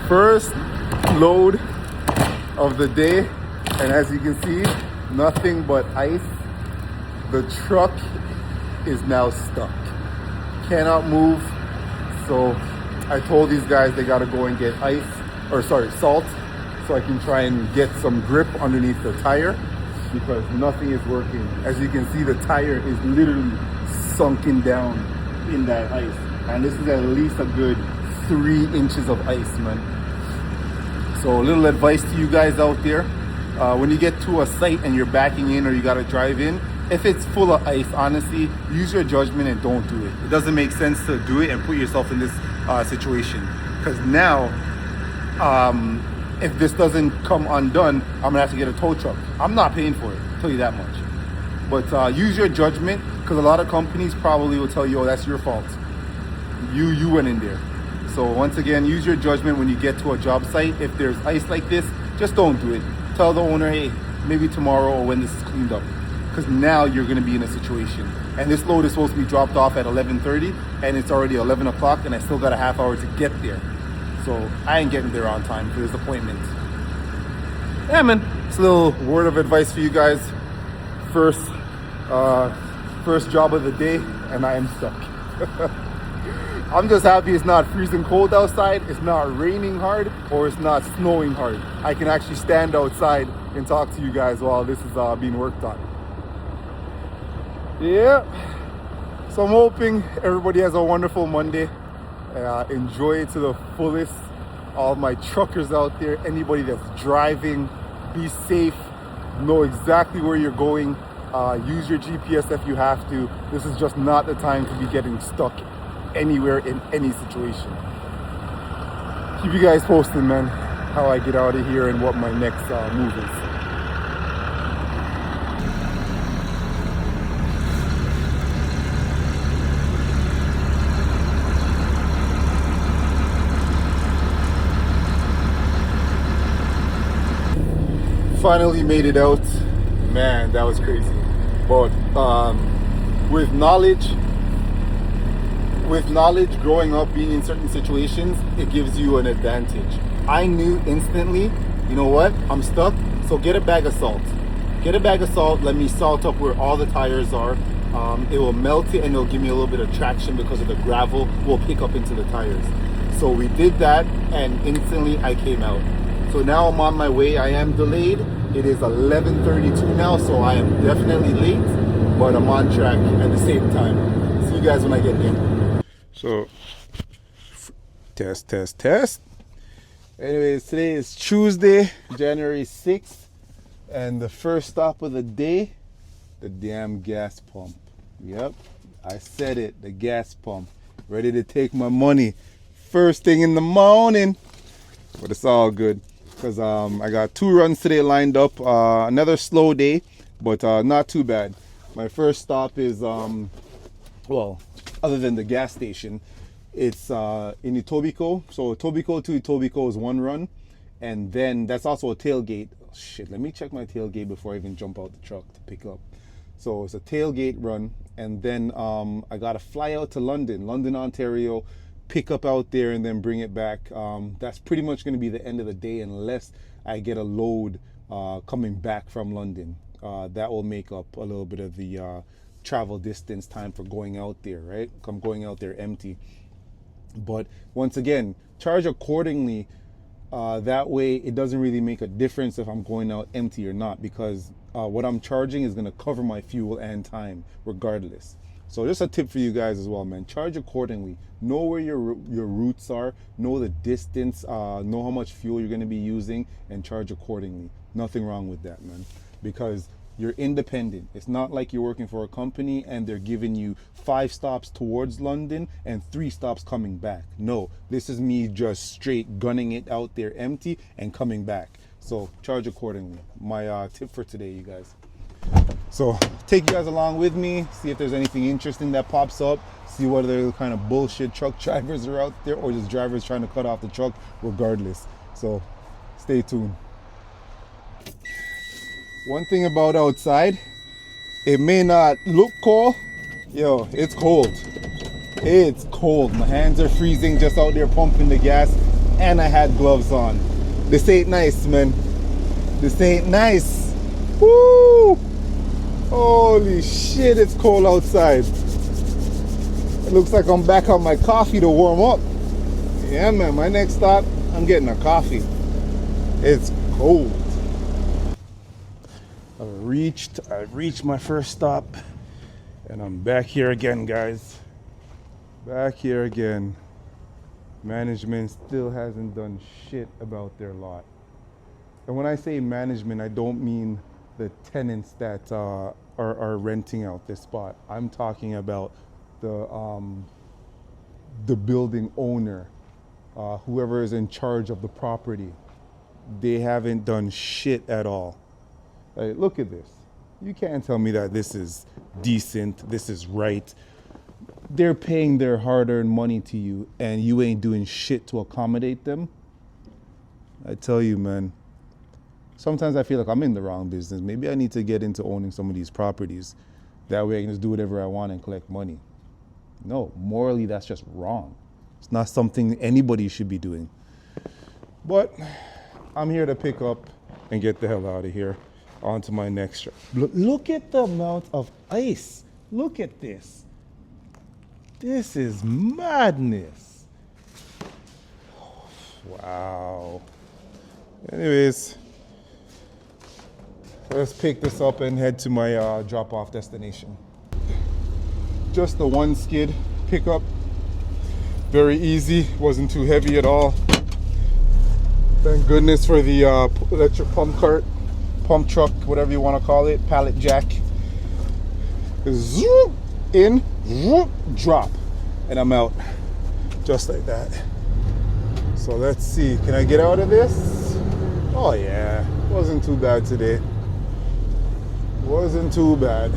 First load of the day, and as you can see, nothing but ice. The truck is now stuck, cannot move. So I told these guys they gotta go and get salt, so I can try and get some grip underneath the tire, because nothing is working. As you can see, the tire is literally sunken down in that ice, and this is at least a good 3 inches of ice, man. So a little advice to you guys out there, when you get to a site and you're backing in or you gotta drive in, if it's full of ice, honestly, use your judgment and don't do it. It doesn't make sense to do it and put yourself in this situation, because now if this doesn't come undone, I'm gonna have to get a tow truck. I'm not paying for it, I'll tell you that much. But use your judgment, because a lot of companies probably will tell you, oh, that's your fault. You went in there. So once again, use your judgment when you get to a job site. If there's ice like this, just don't do it. Tell the owner, hey, maybe tomorrow or when this is cleaned up. Because now you're gonna be in a situation. And this load is supposed to be dropped off at 11:30, and it's already 11 o'clock, and I still got a half hour to get there. So I ain't getting there on time for this appointment. Yeah, man, it's a little word of advice for you guys. First job of the day, and I am stuck. I'm just happy it's not freezing cold outside, it's not raining hard, or it's not snowing hard. I can actually stand outside and talk to you guys while this is being worked on. Yeah, so I'm hoping everybody has a wonderful Monday. Enjoy it to the fullest. All my truckers out there, anybody that's driving, be safe, know exactly where you're going. Use your GPS if you have to. This is just not the time to be getting stuck anywhere in any situation. Keep you guys posted, man, how I get out of here and what my next move is. Finally made it out. Man, that was crazy. But with knowledge, growing up, being in certain situations, it gives you an advantage. I knew instantly, you know what, I'm stuck, so get a bag of salt. Get a bag of salt, let me salt up where all the tires are. It will melt it and it'll give me a little bit of traction because of the gravel will pick up into the tires. So we did that, and instantly I came out. So now I'm on my way. I am delayed. It is 11:32 now, so I am definitely late, but I'm on track at the same time. See you guys when I get there. So, test. Anyways, today is Tuesday, January 6th, and the first stop of the day, the damn gas pump. Yep, I said it, the gas pump. Ready to take my money first thing in the morning, but it's all good. Because I got 2 runs today lined up. Another slow day, but not too bad. My first stop is, well, other than the gas station, it's in Etobicoke. So Etobicoke to Etobicoke is 1 run. And then that's also a tailgate. Oh, shit, let me check my tailgate before I even jump out the truck to pick up. So it's a tailgate run. And then I got to fly out to London, Ontario, pick up out there and then bring it back. That's pretty much going to be the end of the day unless I get a load coming back from London. That will make up a little bit of the travel distance time for going out there, right? I'm going out there empty. But once again, charge accordingly. That way it doesn't really make a difference if I'm going out empty or not, because what I'm charging is going to cover my fuel and time regardless. So just a tip for you guys as well, man. Charge accordingly. Know where your routes are. Know the distance. Know how much fuel you're going to be using, and charge accordingly. Nothing wrong with that, man. Because you're independent. It's not like you're working for a company and they're giving you 5 stops towards London and 3 stops coming back. No, this is me just straight gunning it out there empty and coming back. So charge accordingly. My tip for today, you guys. So take you guys along with me, see if there's anything interesting that pops up, see what other kind of bullshit truck drivers are out there, or just drivers trying to cut off the truck regardless. So stay tuned. One thing about outside, it may not look cold. Yo, it's cold. It's cold. My hands are freezing just out there pumping the gas. and I had gloves on. This ain't nice, man. This ain't nice. Woo! Holy shit, it's cold outside. It looks like I'm back on my coffee to warm up. Yeah, man, my next stop, I'm getting a coffee. It's cold. I've reached my first stop, and I'm back here again, guys. Back here again. Management still hasn't done shit about their lot. And when I say management, I don't mean the tenants that are renting out this spot. I'm talking about the building owner, whoever is in charge of the property. They haven't done shit at all. Like, look at this. You can't tell me that this is decent, this is right. They're paying their hard-earned money to you, and you ain't doing shit to accommodate them. I tell you, man. Sometimes I feel like I'm in the wrong business. Maybe I need to get into owning some of these properties. That way I can just do whatever I want and collect money. No, morally that's just wrong. It's not something anybody should be doing. But I'm here to pick up and get the hell out of here. On to my next trip. Look at the amount of ice. Look at this. This is madness. Wow. Anyways, let's pick this up and head to my drop-off destination. Just the one skid pickup. Very easy, wasn't too heavy at all. Thank goodness for the electric pump truck, whatever you want to call it, pallet jack. Zoom in, zoom, drop, and I'm out. Just like that. So let's see, can I get out of this? Oh yeah, wasn't too bad today. Wasn't too bad.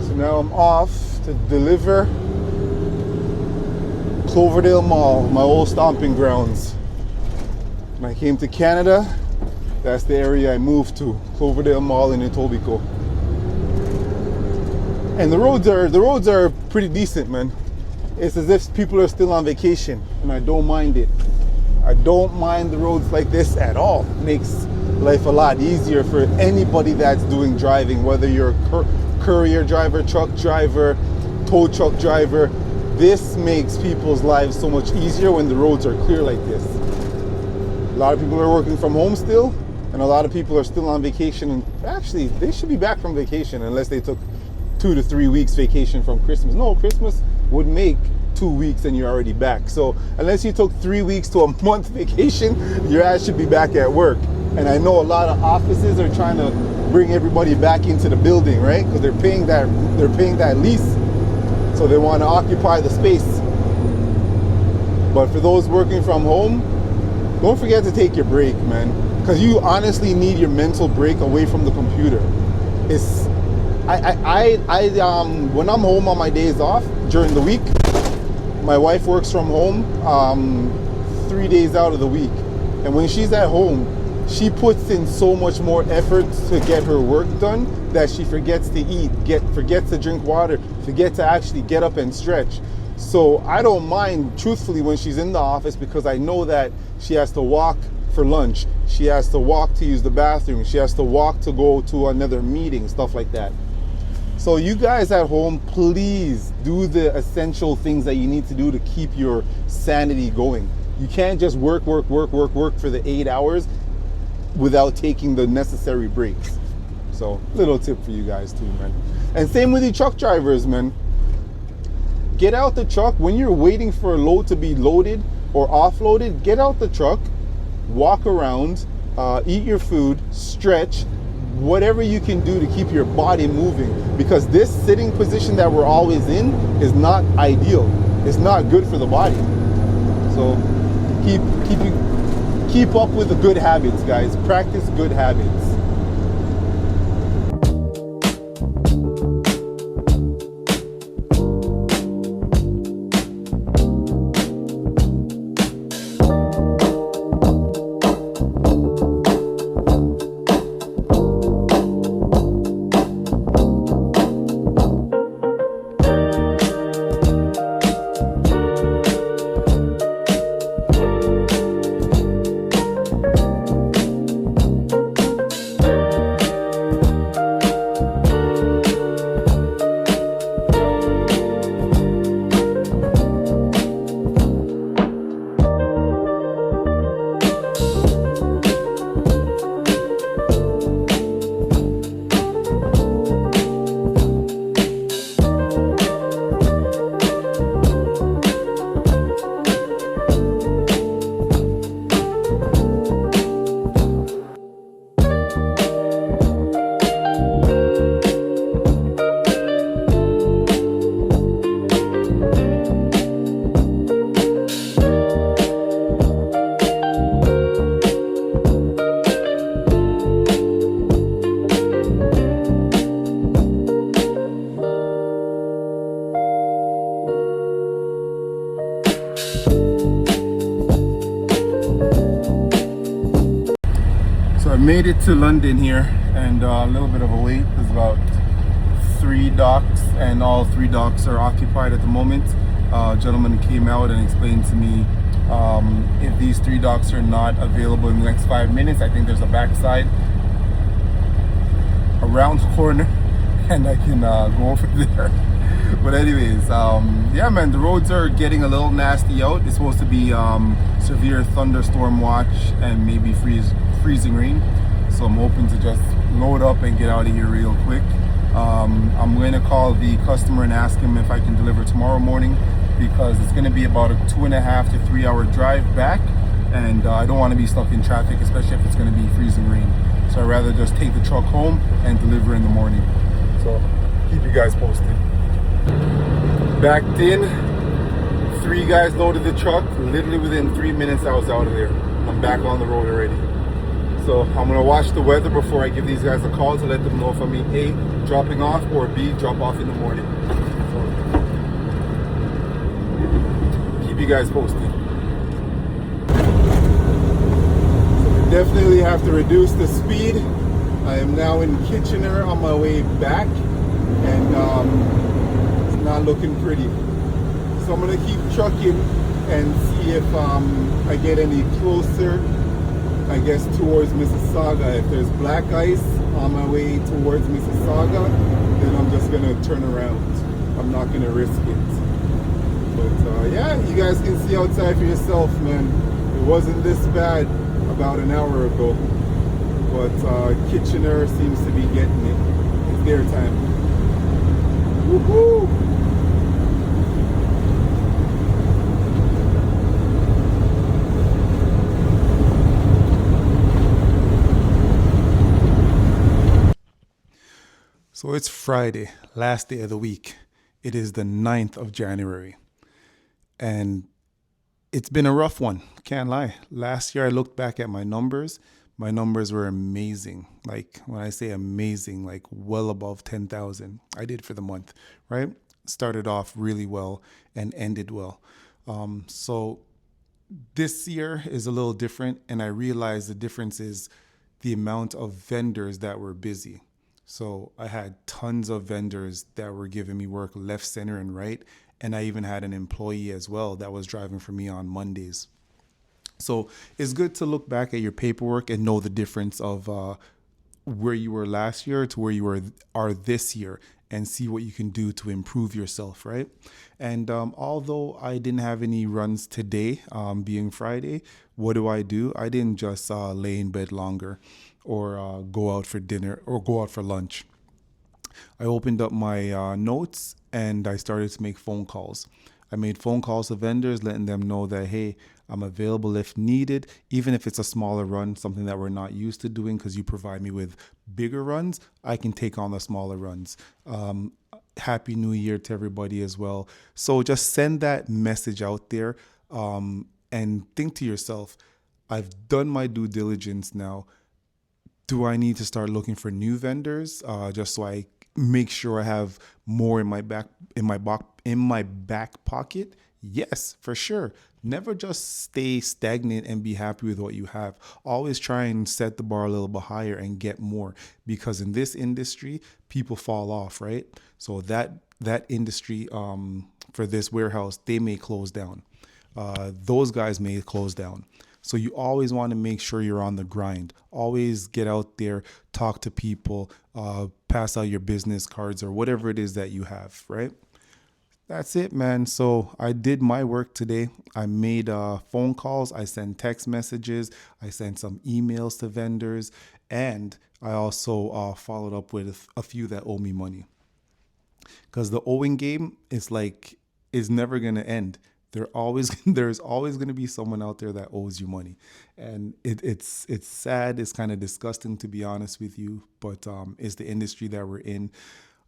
So now I'm off to deliver Cloverdale Mall, my old stomping grounds. When I came to Canada, that's the area I moved to, Cloverdale Mall in Etobicoke. And the roads are pretty decent, man. It's as if people are still on vacation, and I don't mind it. I don't mind the roads like this at all. It makes life a lot easier for anybody that's doing driving, whether you're a courier driver, truck driver, tow truck driver. This makes people's lives so much easier when the roads are clear like this. A lot of people are working from home still, and a lot of people are still on vacation. And actually, they should be back from vacation unless they took 2 to 3 weeks vacation from Christmas. No, Christmas would make 2 weeks and you're already back. So unless you took 3 weeks to a month vacation, your ass should be back at work. And I know a lot of offices are trying to bring everybody back into the building, right? Because they're paying that lease, so they want to occupy the space. But for those working from home, don't forget to take your break, man, because you honestly need your mental break away from the computer. When I'm home on my days off during the week, my wife works from home 3 days out of the week, and when she's at home, she puts in so much more effort to get her work done that she forgets to eat, forgets to drink water, forgets to actually get up and stretch. So I don't mind, truthfully, when she's in the office, because I know that she has to walk for lunch, she has to walk to use the bathroom, she has to walk to go to another meeting, stuff like that. So you guys at home, please do the essential things that you need to do to keep your sanity going. You can't just work for the 8 hours without taking the necessary breaks. So little tip for you guys too, man. And same with you truck drivers, man. Get out the truck when you're waiting for a load to be loaded or offloaded. Get out the truck, walk around, eat your food, stretch, whatever you can do to keep your body moving, because this sitting position that we're always in is not ideal. It's not good for the body. So keep up with the good habits, guys. Practice good habits. made it to London here, and a little bit of a wait. There's about 3 docks, and all 3 docks are occupied at the moment. A gentleman came out and explained to me if these 3 docks are not available in the next 5 minutes, I think there's a backside around the corner, and I can go over there. But anyways, yeah, man, the roads are getting a little nasty out. It's supposed to be severe thunderstorm watch and maybe freezing rain. So I'm hoping to just load up and get out of here real quick. I'm going to call the customer and ask him if I can deliver tomorrow morning, because it's going to be about a 2.5 to 3 hour drive back, and I don't want to be stuck in traffic, especially if it's going to be freezing rain. So I'd rather just take the truck home and deliver in the morning. So keep you guys posted. Backed in, 3 guys loaded the truck. Literally within 3 minutes I was out of there. I'm back on the road already. So I'm gonna watch the weather before I give these guys a call to let them know if I'm A, dropping off, or B, drop off in the morning. So keep you guys posted. Definitely have to reduce the speed. I am now in Kitchener on my way back, and it's not looking pretty. So I'm gonna keep trucking and see if I get any closer, I guess, towards Mississauga. If there's black ice on my way towards Mississauga, then I'm just gonna turn around. I'm not gonna risk it. But yeah, you guys can see outside for yourself, man. It wasn't this bad about an hour ago, but Kitchener seems to be getting it. It's their time. Woohoo! So it's Friday, last day of the week. It is the 9th of January, and it's been a rough one, can't lie. Last year I looked back at my numbers were amazing. Like, when I say amazing, like well above 10,000 I did for the month, right? Started off really well and ended well. So this year is a little different, and I realized the difference is the amount of vendors that were busy. So I had tons of vendors that were giving me work left, center, and right. And I even had an employee as well that was driving for me on Mondays. So it's good to look back at your paperwork and know the difference of where you were last year to where you are this year, and see what you can do to improve yourself, right? And although I didn't have any runs today, being Friday, what do? I didn't just lay in bed longer, or go out for dinner, or go out for lunch. I opened up my notes and I started to make phone calls. I made phone calls to vendors, letting them know that, hey, I'm available if needed, even if it's a smaller run, something that we're not used to doing, because you provide me with bigger runs, I can take on the smaller runs. Happy New Year to everybody as well. So just send that message out there, and think to yourself, I've done my due diligence now. Do I need to start looking for new vendors, just so I make sure I have more in my back pocket? Yes, for sure. Never just stay stagnant and be happy with what you have. Always try and set the bar a little bit higher and get more, because in this industry, people fall off, right? So that industry, for this warehouse, they may close down. Those guys may close down. So you always want to make sure you're on the grind. Always get out there, talk to people, pass out your business cards or whatever it is that you have, right? That's it, man. So I did my work today. I made phone calls. I sent text messages. I sent some emails to vendors. And I also followed up with a few that owe me money. Because the owing game is never going to end. There's always going to be someone out there that owes you money, and it's sad. It's kind of disgusting, to be honest with you, but it's the industry that we're in,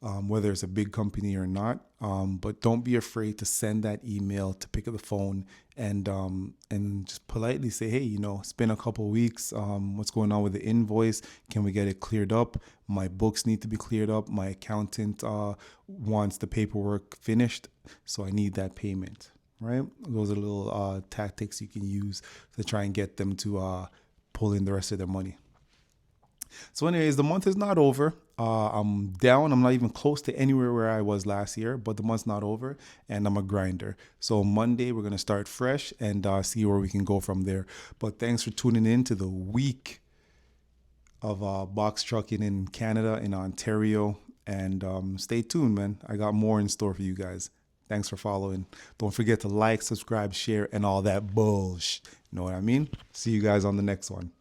whether it's a big company or not. But don't be afraid to send that email, to pick up the phone, and just politely say, hey, it's been a couple of weeks. What's going on with the invoice? Can we get it cleared up? My books need to be cleared up. My accountant wants the paperwork finished, so I need that payment. Right? Those are little tactics you can use to try and get them to pull in the rest of their money. So, anyways, the month is not over. I'm down. I'm not even close to anywhere where I was last year, but the month's not over, and I'm a grinder. So Monday we're gonna start fresh and see where we can go from there. But thanks for tuning in to the week of box trucking in Canada, in Ontario, and stay tuned, man. I got more in store for you guys. Thanks for following. Don't forget to like, subscribe, share, and all that bullshit. You know what I mean? See you guys on the next one.